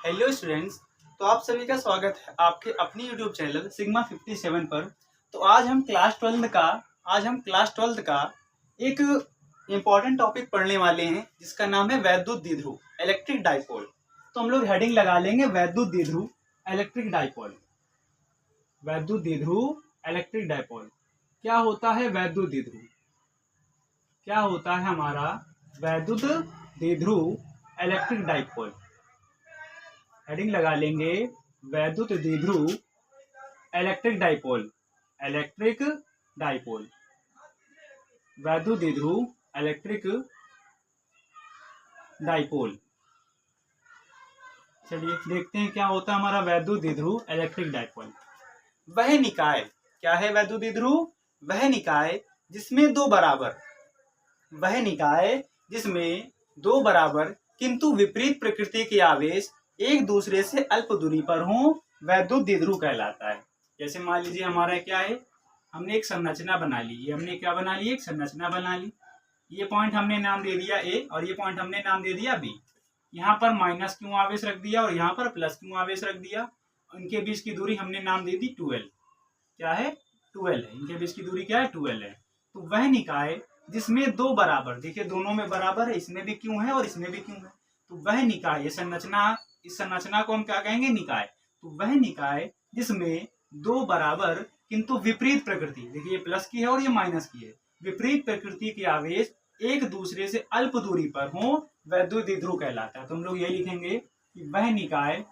Hello students. तो आप सभी का स्वागत है आपके अपनी यूट्यूब चैनल सिग्मा 57 पर। तो आज हम क्लास ट्वेल्थ का एक इम्पॉर्टेंट टॉपिक पढ़ने वाले हैं जिसका नाम है वैद्युत द्विध्रुव इलेक्ट्रिक डाइपोल। तो हम लोग हेडिंग लगा लेंगे वैद्युत द्विध्रुव इलेक्ट्रिक डाइपोल। वैद्युत द्विध्रुव इलेक्ट्रिक डाइपोल क्या होता है? वैद्युत द्विध्रुव क्या होता है हमारा? वैद्युत द्विध्रुव इलेक्ट्रिक डाइपोल। हेडिंग लगा लेंगे वैद्युत द्विध्रुव इलेक्ट्रिक डाइपोल। इलेक्ट्रिक डाइपोल, वैद्युत द्विध्रुव इलेक्ट्रिक डाइपोल। चलिए देखते हैं क्या होता है हमारा वैद्युत द्विध्रुव इलेक्ट्रिक डाइपोल। वह निकाय क्या है? वैद्युत द्विध्रुव वह निकाय जिसमें दो बराबर किंतु विपरीत प्रकृति के आवेश एक दूसरे से अल्प दूरी पर हो, वैद्युत द्विध्रुव कहलाता है। जैसे मान लीजिए हमारा क्या है, हमने एक संरचना बना ली। एक संरचना बना ली। ये पॉइंट हमने नाम दे दिया ए और ये पॉइंट हमने नाम दे दिया बी। यहाँ पर माइनस क्यों आवेश रख दिया और यहाँ पर प्लस क्यों आवेश रख दिया। इनके बीच की दूरी हमने नाम दे दी 12। क्या है? 12 है। इनके बीच की दूरी क्या है? 12 है। तो वह निकाय जिसमें दो बराबर, देखिए दोनों में बराबर है, इसमें भी क्यों है और इसमें भी क्यों है। तो वह निकाय, इस संरचना को हम क्या कहेंगे? निकाय। तो वह निकाय जिसमें दो बराबर किंतु विपरीत प्रकृति, देखिए प्लस की है और ये माइनस की है, विपरीत प्रकृति के आवेश एक दूसरे से अल्प दूरी पर हो, वैद्युत द्विध्रुव कहलाता है। तो हम लोग ये लिखेंगे कि वह निकाय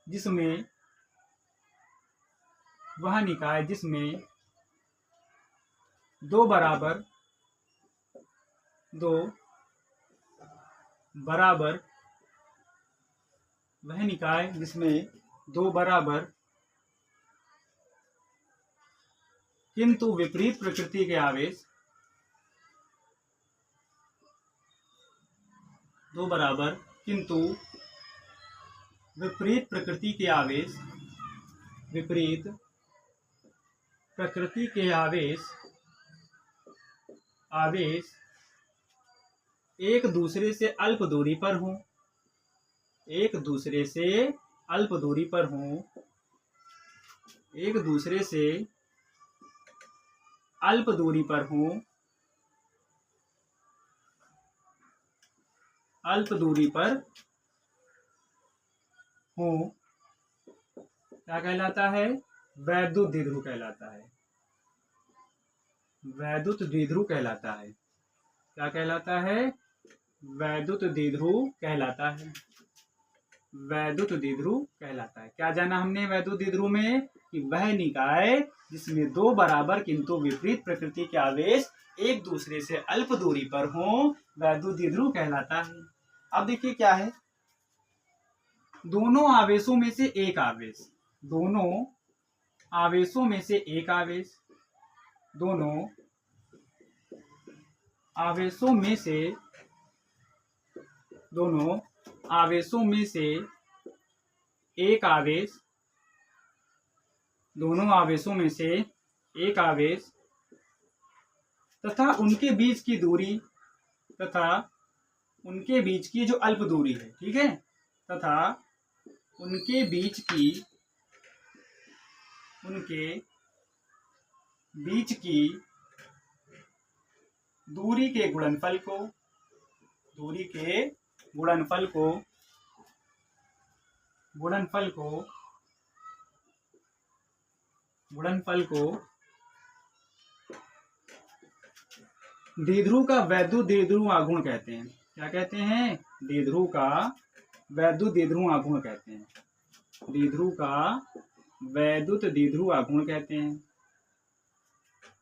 जिसमें दो बराबर वह निकाय जिसमें दो बराबर किंतु विपरीत प्रकृति के आवेश, दो बराबर किंतु विपरीत प्रकृति के आवेश, एक दूसरे से अल्प दूरी पर हों, एक दूसरे से अल्प दूरी पर हों, क्या कहलाता है? वैद्युत द्विध्रुव कहलाता है। वैद्युत द्विध्रुव कहलाता है। क्या कहलाता है? वैद्युत द्विध्रुव कहलाता है। वैद्युत द्विध्रुव कहलाता है। क्या जाना हमने वैद्युत द्विध्रुव में? कि वह निकाय जिसमें दो बराबर किंतु विपरीत प्रकृति के आवेश एक दूसरे से अल्प दूरी पर हो, वैद्युत द्विध्रुव कहलाता है। अब देखिए क्या है, दोनों आवेशों में से एक आवेश, दोनों आवेशों में से एक आवेश तथा उनके बीच की दूरी, तथा उनके बीच की जो अल्प दूरी है, ठीक है, तथा उनके बीच की दूरी के गुणनफल को द्विध्रुव का वैद्युत द्विध्रुव आघूर्ण कहते हैं। क्या कहते हैं? द्विध्रुव का वैद्युत द्विध्रुव आघूर्ण कहते हैं। द्विध्रुव का वैद्युत द्विध्रुव आघूर्ण कहते हैं।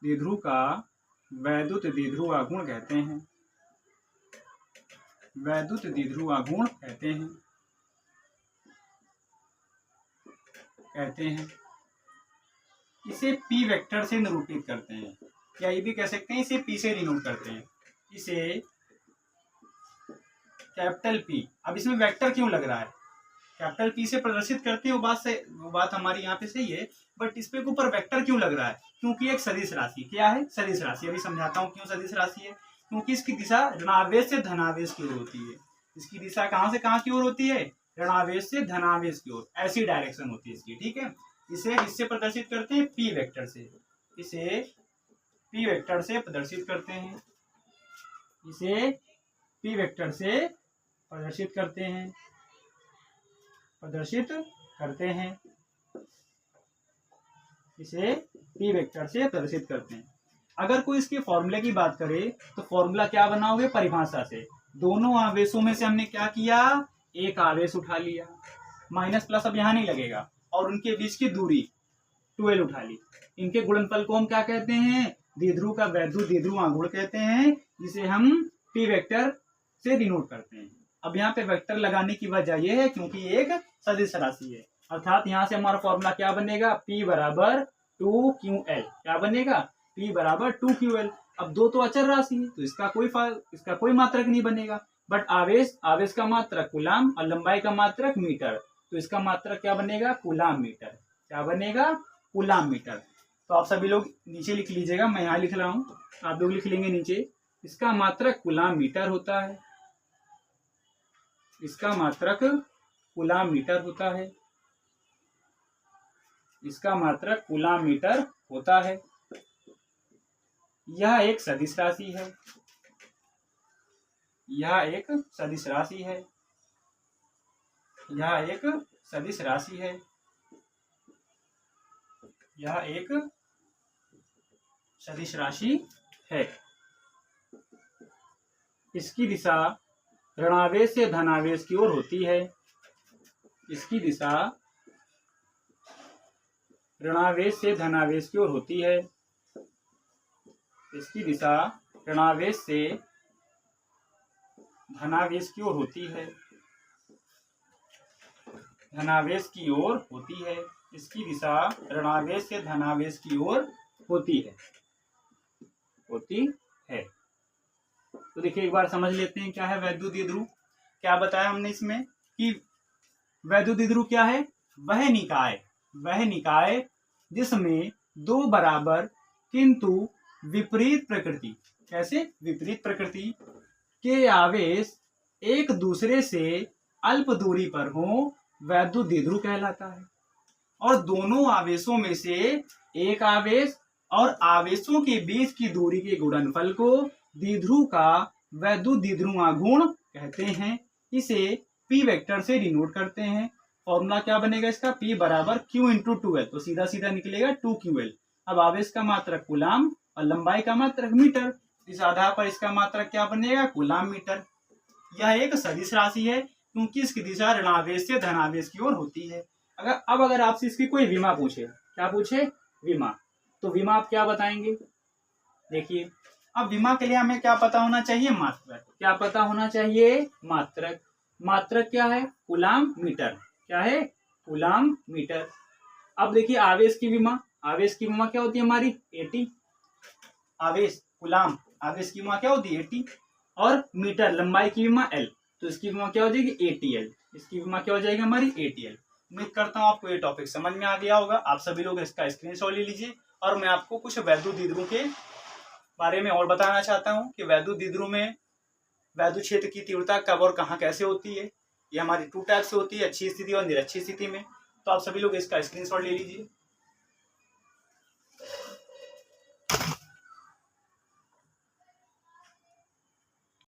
द्विध्रुव का वैद्युत द्विध्रुव आघूर्ण कहते हैं। वैद्युत द्विध्रुव आघूर्ण कहते हैं। इसे P वेक्टर से निरूपित करते हैं, या ये भी कह सकते हैं इसे P से डिनोट करते हैं। इसे कैपिटल P। अब इसमें वेक्टर क्यों लग रहा है? कैपिटल P से प्रदर्शित करते हैं, वो बात हमारी यहाँ पे सही है, बट इस पे ऊपर वेक्टर क्यों लग रहा है? क्योंकि एक सदिश राशि, क्या है? सदिश राशि। अभी समझाता हूँ क्यों सदिश राशि है। क्योंकि इसकी दिशा ऋणावेश से धनावेश की ओर होती है। इसकी दिशा कहाँ से कहाँ की ओर होती है? ऋणावेश से धनावेश की ओर, ऐसी डायरेक्शन होती है इसकी, ठीक है। इसे इससे प्रदर्शित करते हैं P वेक्टर से, इसे P वेक्टर से प्रदर्शित करते हैं, इसे P वेक्टर से प्रदर्शित करते हैं, इसे P वेक्टर से प्रदर्शित करते हैं। अगर कोई इसके फॉर्मूले की बात करे तो फॉर्मूला क्या बनाओगे? परिभाषा से दोनों आवेशों में से हमने क्या किया? एक आवेश उठा लिया, माइनस प्लस अब यहाँ नहीं लगेगा, और उनके बीच की दूरी 12 उठा ली। इनके गुणनफल को हम क्या कहते हैं? द्विध्रुव का वैद्युत द्विध्रुव आघूर्ण कहते हैं, जिसे हम P वेक्टर से डिनोट करते हैं। अब यहाँ पे वेक्टर लगाने की वजह यह है क्योंकि एक सदिश राशि है, अर्थात यहाँ से हमारा फॉर्मूला क्या बनेगा? P बराबर 2QL। क्या बनेगा? P बराबर 2QL। अब दो तो अचर राशि है तो इसका कोई मात्रक नहीं बनेगा, बट आवेश का मात्रक कूलाम और लंबाई का मात्रक मीटर, तो इसका मात्रक क्या बनेगा? Coulomb metre. क्या बनेगा? Coulomb metre. तो आप सभी लोग नीचे लिख लीजिएगा, मैं यहाँ लिख रहा हूँ, आप लोग लिख लेंगे नीचे। इसका मात्रक कूलाम मीटर होता है, इसका मात्रक कूलाम मीटर होता है, इसका मात्रक कूलाम मीटर होता है। यह एक सदिश राशि है, यह एक सदिश राशि है, यह एक सदिश राशि है, यह एक सदिश राशि है। इसकी दिशा ऋणावेश से धनावेश की ओर होती है, इसकी दिशा ऋणावेश से धनावेश की ओर होती है, इसकी दिशा ऋणावेश से धनावेश की ओर होती है, धनावेश की ओर होती है, इसकी दिशा ऋणावेश से धनावेश की ओर होती है, तो देखिए एक बार समझ लेते हैं क्या है वैद्युत द्विध्रुव। क्या बताया हमने इसमें कि वैद्युत द्विध्रुव क्या है? वह निकाय जिसमें दो बराबर किंतु विपरीत प्रकृति, कैसे विपरीत प्रकृति के आवेश एक दूसरे से अल्प दूरी पर हो, वैद्युत द्विध्रुव कहलाता है। और दोनों आवेशों में से एक आवेश और आवेशों के बीच की दूरी के गुणनफल को द्विध्रुव का वैद्युत द्विध्रुव आघूर्ण कहते हैं। इसे P वेक्टर से डिनोट करते हैं। फॉर्मूला क्या बनेगा इसका? P बराबर Q इंटू 2L, तो सीधा सीधा निकलेगा 2QL। अब आवेश का मात्रक कूलाम और लंबाई का मात्रक मीटर, इस आधार पर इसका मात्रक क्या बनेगा? Coulomb metre. यह एक सदिश राशि है क्योंकि इसकी दिशा ऋणावेश से धनावेश की ओर होती है। अगर आपसे इसकी कोई विमा पूछे, क्या पूछे? विमा, तो विमा आप क्या बताएंगे? देखिए, अब विमा के लिए हमें क्या पता होना चाहिए? मात्रक। क्या पता होना चाहिए? मात्रक। मात्रक क्या है? Coulomb metre. क्या है? Coulomb metre. अब देखिए आवेश की विमा, क्या होती है हमारी? AT। आवेश कूलाम, आवेश की विमा क्या होती है? AT। और मीटर लंबाई की विमा L, तो इसकी विमा क्या हो जाएगी? ATL। इसकी विमा क्या हो जाएगी हमारी? ATL। उम्मीद करता हूँ आपको ये टॉपिक समझ में आ गया होगा। आप सभी लोग इसका स्क्रीनशॉट ले लीजिए। और मैं आपको कुछ वैद्युत द्विध्रुव के बारे में और बताना चाहता हूँ कि वैद्युत द्विध्रुव में वैद्युत क्षेत्र की तीव्रता कब और कहाँ कैसे होती है। ये हमारी 2 टाइप से होती है, अच्छी स्थिति और निरक्षी स्थिति में। तो आप सभी लोग इसका स्क्रीनशॉट ले लीजिए।